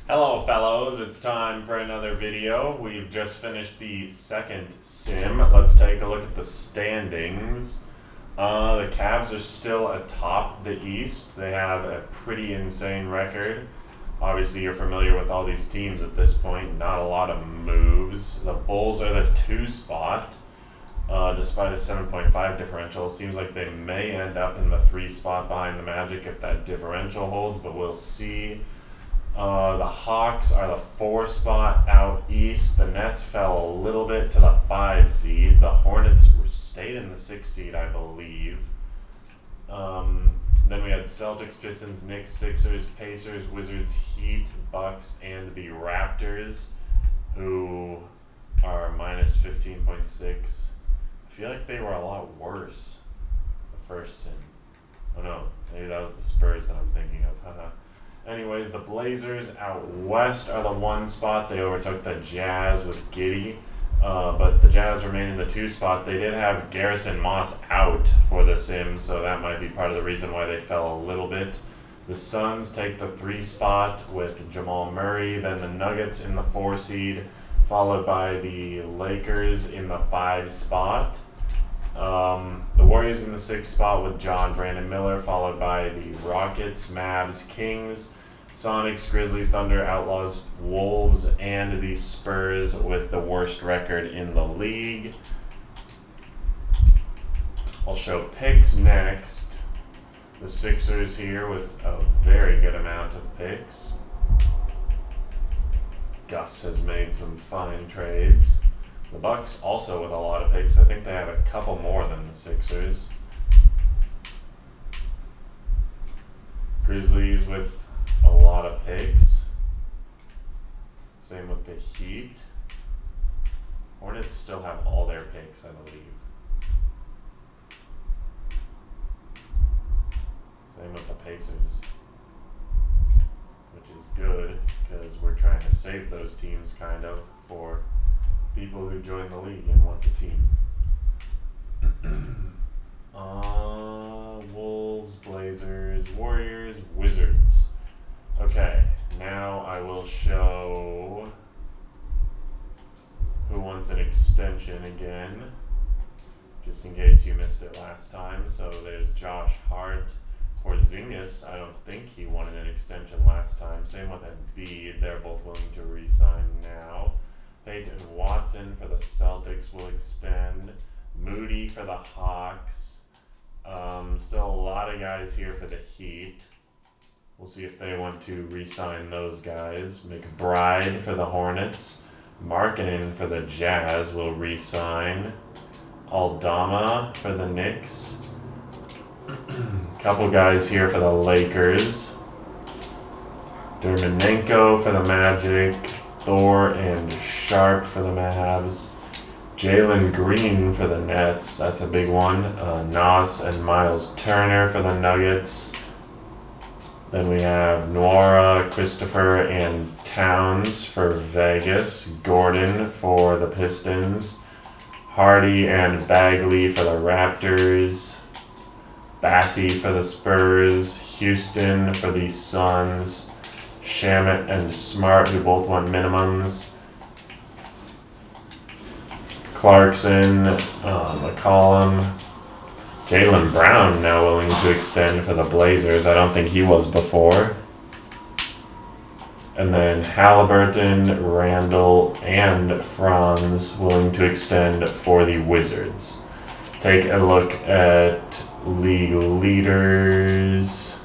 Hello fellows, it's time for another video. We've just finished the second sim. Let's take a look at the standings. The Cavs are still atop the East. They have a pretty insane record. Obviously you're familiar with all these teams at this point. Not a lot of moves. The Bulls are the 2 spot. Despite a 7.5 differential, it seems like they may end up in the 3 spot behind the Magic if that differential holds, but we'll see. The Hawks are the 4 spot out east. The Nets fell a little bit to the 5 seed. The Hornets stayed in the 6 seed, I believe. Then we had Celtics, Pistons, Knicks, Sixers, Pacers, Wizards, Heat, Bucks, and the Raptors, who are minus 15.6. I feel like they were a lot worse the first sim. Oh no, maybe that was the Spurs that I'm thinking of. Haha. Anyways, the Blazers out west are the 1 spot. They overtook the Jazz with Giddey. But the Jazz remain in the 2 spot. They did have Garrison Moss out for the sim, so that might be part of the reason why they fell a little bit. The Suns take the 3 spot with Jamal Murray. Then the Nuggets in the 4 seed, followed by the Lakers in the 5 spot. The Warriors in the 6th spot with John Brandon Miller, followed by the Rockets, Mavs, Kings, Sonics, Grizzlies, Thunder, Outlaws, Wolves, and the Spurs with the worst record in the league. I'll show picks next. The Sixers here with a very good amount of picks. Gus has made some fine trades. The Bucks also with a lot of picks. I think they have a couple more than the Sixers. Grizzlies with a lot of picks. Same with the Heat. Hornets still have all their picks, I believe. Same with the Pacers, which is good because we're trying to save those teams kind of for people who join the league and want the team. Wolves, Blazers, Warriors, Wizards. Okay, now I will show who wants an extension again, just in case you missed it last time. So there's Josh Hart. Porzingis, I don't think he wanted an extension last time. Same with Embiid. They're both willing to re-sign now. Peyton Watson for the Celtics will extend. Moody for the Hawks. Still a lot of guys here for the Heat. We'll see if they want to re-sign those guys. McBride for the Hornets. Markkanen for the Jazz will re-sign. Aldama for the Knicks. Couple guys here for the Lakers. Dermanenko for the Magic. Thor and Sharp for the Mavs. Jalen Green for the Nets. That's a big one. Nas and Miles Turner for the Nuggets. Then we have Nwora, Christopher, and Towns for Vegas. Gordon for the Pistons. Hardy and Bagley for the Raptors. Bassey for the Spurs. Houston for the Suns. Shamet and Smart, who both want minimums. Clarkson, McCollum. Jaylen Brown now willing to extend for the Blazers. I don't think he was before. And then Halliburton, Randall, and Franz willing to extend for the Wizards. Take a look at league leaders.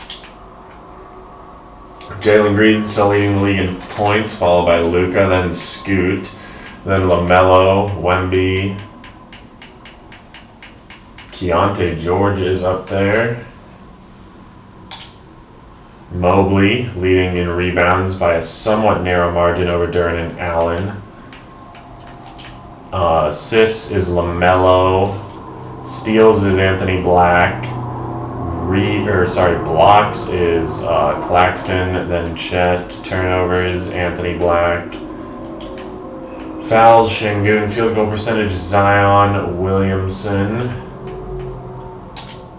Jalen Green still leading the league in points, followed by Luka, then Scoot, then LaMelo, Wemby. Keontae George is up there. Mobley leading in rebounds by a somewhat narrow margin over Duren and Allen. Assists is LaMelo. Steals is Anthony Black. Blocks is Claxton, then Chet. Turnovers, Anthony Black. Fouls, Şengün. Field goal percentage, Zion Williamson.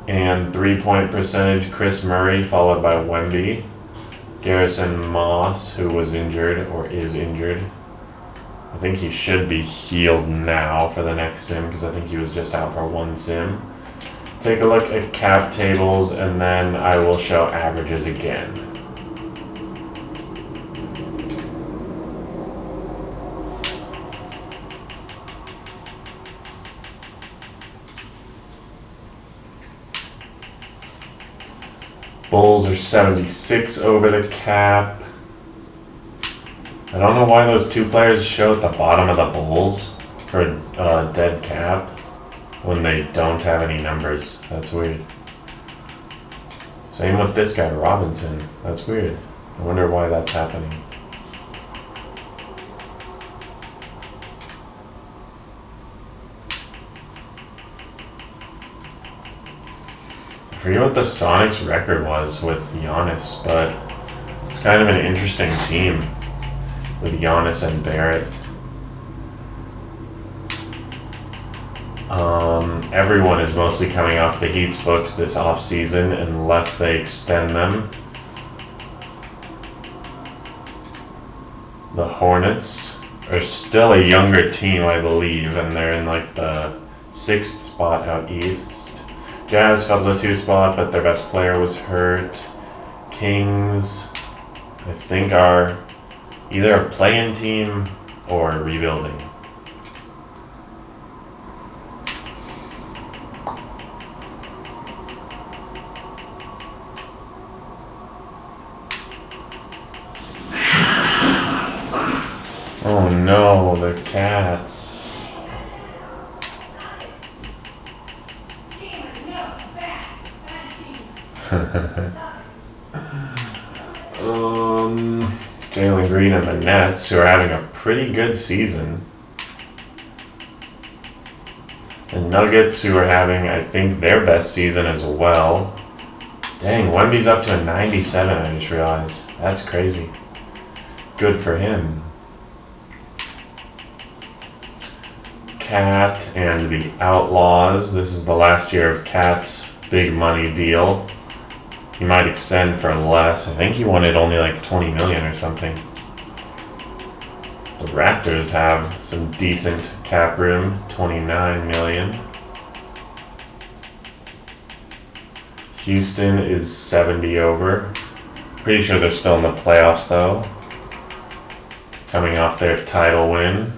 And 3-point percentage, Chris Murray, followed by Wemby. Garrison Moss, who was injured or is injured. I think he should be healed now for the next sim because I think he was just out for one sim. Take a look at cap tables and then I will show averages again. Bulls are 76 over the cap. I don't know why those two players show at the bottom of the Bulls for a dead cap when they don't have any numbers. That's weird. Same with this guy, Robinson. That's weird. I wonder why that's happening. I forget what the Sonics record was with Giannis, but it's kind of an interesting team with Giannis and Barrett. Everyone is mostly coming off the Heat's books this offseason unless they extend them. The Hornets are still a younger team, I believe, and they're in like the 6th spot out east. Jazz fell to the 2 spot, but their best player was hurt. Kings, I think, are either a play-in team or rebuilding. Oh no, the Cats. Jalen Green and the Nets, who are having a pretty good season. The Nuggets, who are having, I think, their best season as well. Dang, Wemby's up to a 97, I just realized. That's crazy. Good for him. Cat and the Outlaws. This is the last year of Cat's big money deal. He might extend for less. I think he wanted only like 20 million or something. The Raptors have some decent cap room, 29 million. Houston is 70 over. Pretty sure they're still in the playoffs though. Coming off their title win.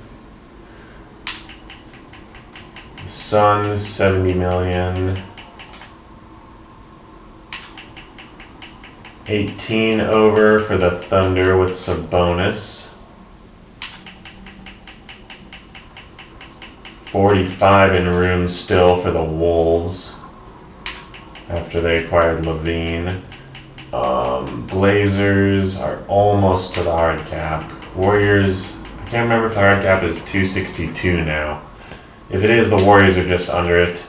The Suns, 70 million. 18 over for the Thunder with Sabonis. 45 in room still for the Wolves after they acquired Levine. Blazers are almost to the hard cap. Warriors, I can't remember if the hard cap is 262 now. If it is, the Warriors are just under it.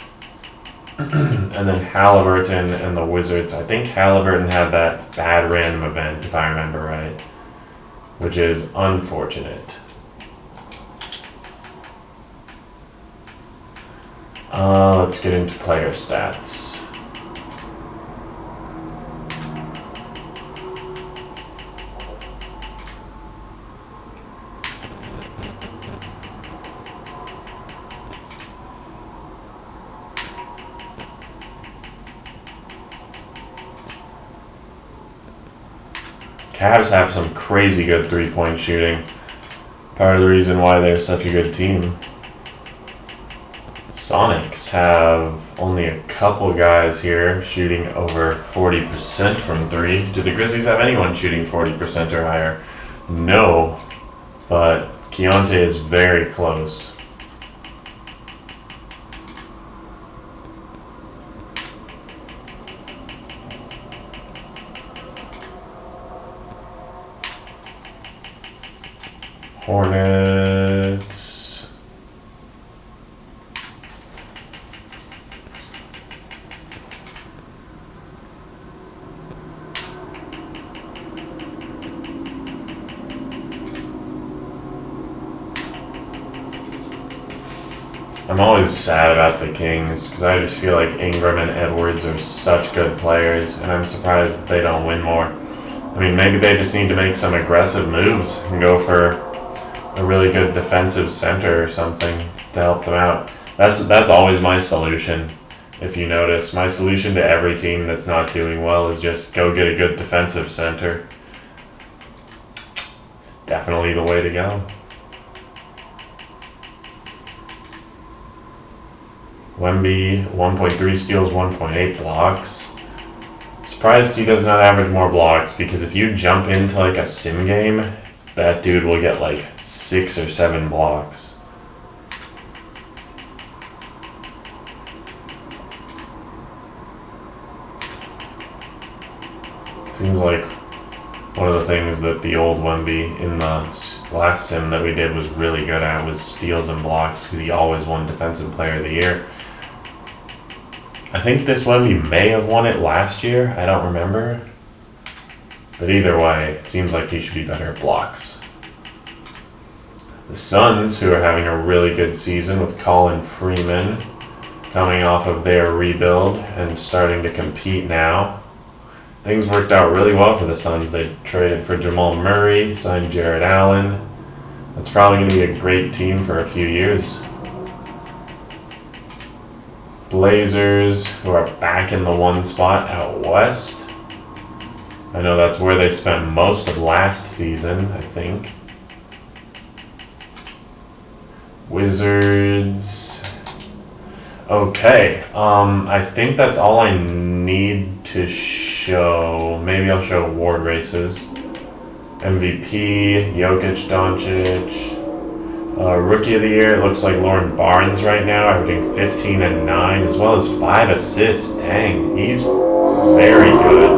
And then Halliburton and the Wizards. I think Halliburton had that bad random event, if I remember right, which is unfortunate. Let's get into player stats. Cavs have some crazy good three-point shooting. Part of the reason why they're such a good team. Sonics have only a couple guys here shooting over 40% from three. Do the Grizzlies have anyone shooting 40% or higher? No, but Keontae is very close. Hornets. I'm always sad about the Kings because I just feel like Ingram and Edwards are such good players, and I'm surprised that they don't win more. I mean, maybe they just need to make some aggressive moves and go for a really good defensive center or something to help them out. That's always my solution. If you notice, my solution to every team that's not doing well is just go get a good defensive center. Definitely the way to go. Wemby, 1.3 steals, 1.8 blocks. Surprised he does not average more blocks, because if you jump into like a sim game, that dude will get like 6 or 7 blocks. Seems like one of the things that the old Wemby in the last sim that we did was really good at was steals and blocks, because he always won Defensive Player of the Year. I think this Wemby may have won it last year. I don't remember. But either way, it seems like he should be better at blocks. The Suns, who are having a really good season with Colin Freeman coming off of their rebuild and starting to compete now. Things worked out really well for the Suns. They traded for Jamal Murray, signed Jared Allen. That's probably going to be a great team for a few years. Blazers, who are back in the 1 spot out west. I know that's where they spent most of last season, I think. Wizards. Okay, I think that's all I need to show. Maybe I'll show award races. MVP, Jokic, Doncic. Rookie of the Year, it looks like Lauren Barnes right now, averaging 15 and 9, as well as 5 assists. Dang, he's very good.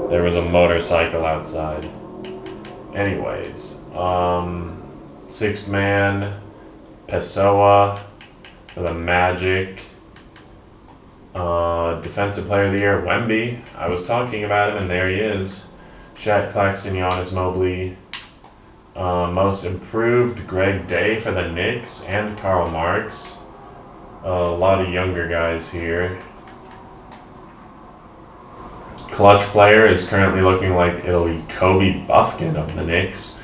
There was a motorcycle outside. Anyways, 6th man, Pessoa for the Magic. Defensive Player of the Year, Wemby. I was talking about him, and there he is. Shaq, Claxton, Giannis, Mobley. Most Improved, Greg Day for the Knicks and Karl Marx. A lot of younger guys here. Clutch Player is currently looking like it'll be Kobe Buffkin of the Knicks.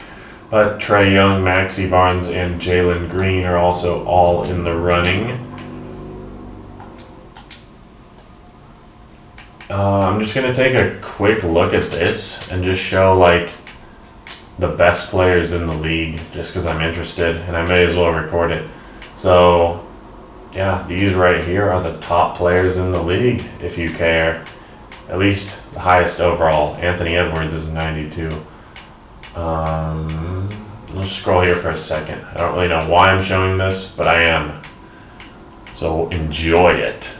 But Trae Young, Maxey Barnes, and Jalen Green are also all in the running. I'm just going to take a quick look at this and just show like the best players in the league, just because I'm interested, and I may as well record it. So yeah, these right here are the top players in the league, if you care. At least the highest overall. Anthony Edwards is 92. Let's scroll here for a second. I don't really know why I'm showing this, but I am. So enjoy it.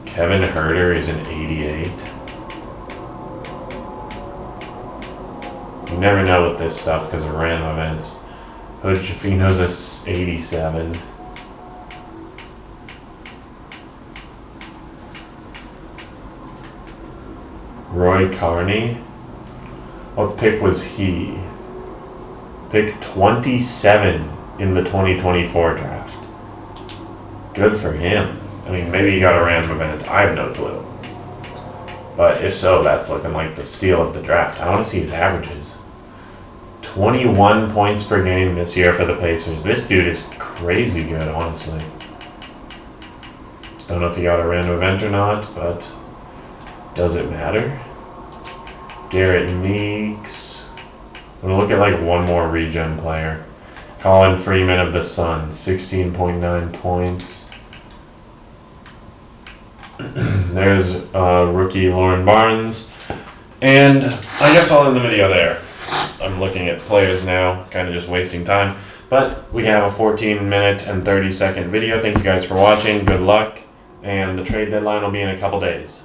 Kevin Huerter is an 88. You never know with this stuff because of random events. Hood Schifino's a 87. Roy Carney. What pick was he? Pick 27 in the 2024 draft. Good for him. I mean, maybe he got a random event. I have no clue. But if so, that's looking like the steal of the draft. I want to see his averages. 21 points per game this year for the Pacers. This dude is crazy good, honestly. Don't know if he got a random event or not, but does it matter? Garrett Meeks. I'm going to look at like one more regen player. Colin Freeman of the Suns, 16.9 points. There's rookie Lauren Barnes. And I guess I'll end the video there. I'm looking at players now, kind of just wasting time. But we have a 14-minute and 30-second video. Thank you guys for watching. Good luck. And the trade deadline will be in a couple days.